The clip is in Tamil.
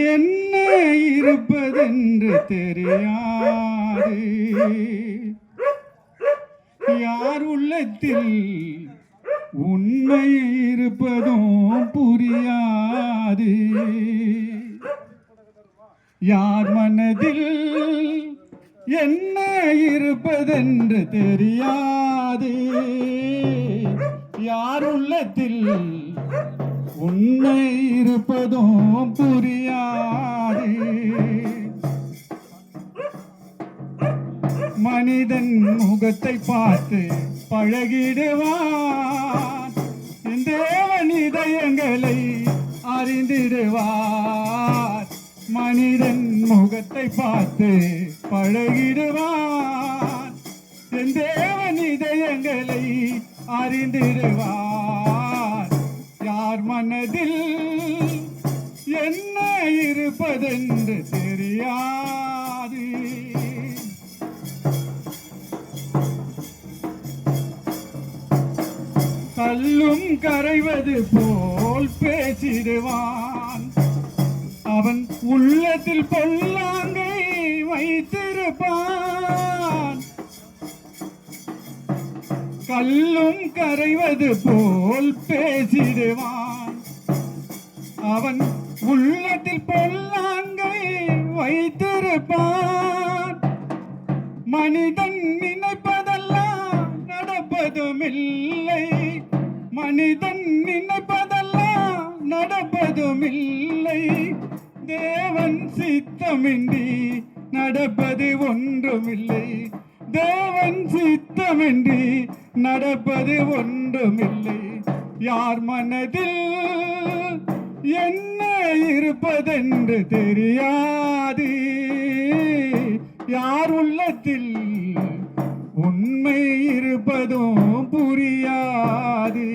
என்ன இருப்பதென்று தெரியாது. யார் உள்ளத்தில் உண்மை இருப்பதும் புரியாது. யார் மனதில் என்ன இருப்பதென்று தெரியாது. யார் உள்ளத்தில் உண்மை இருப்பதும் புரியாது. மனிதன் முகத்தை பார்த்து பழகிடுவான். தேவன் இதயங்களை அறிந்திடுவார். மனிதன் முகத்தை பார்த்து பழகிடுவான். தேவன் இதயங்களை அறிந்திடுவார். யார் மனதில் என்ன இருப்பதென்று தெரியாது. கல்லும் கரைவது போல் பேசிடுவான். அவன் உள்ளத்தில் பொல்லாங்கை வைத்திருப்பான். கல்லும் கரைவது போல் பேசிடுவான். அவன் உள்ளத்தில் பொல்லாங்கை வைத்திருப்பான். மனிதன் நினைப்பதெல்லாம் நடப்பதுமில்லை. மனிதன் நினைப்பதெல்லாம் நடப்பதுமில்லை. தேவன் சித்தமின்றி நடப்பது ஒன்றுமில்லை. தேவன் சித்தமின்றி நடப்பது ஒன்றுமில்லை. யார் மனதில் என்ன இருப்பதென்று தெரியாது. யார் உள்ளத்தில் உண்மை இருப்பதும் புரியாது.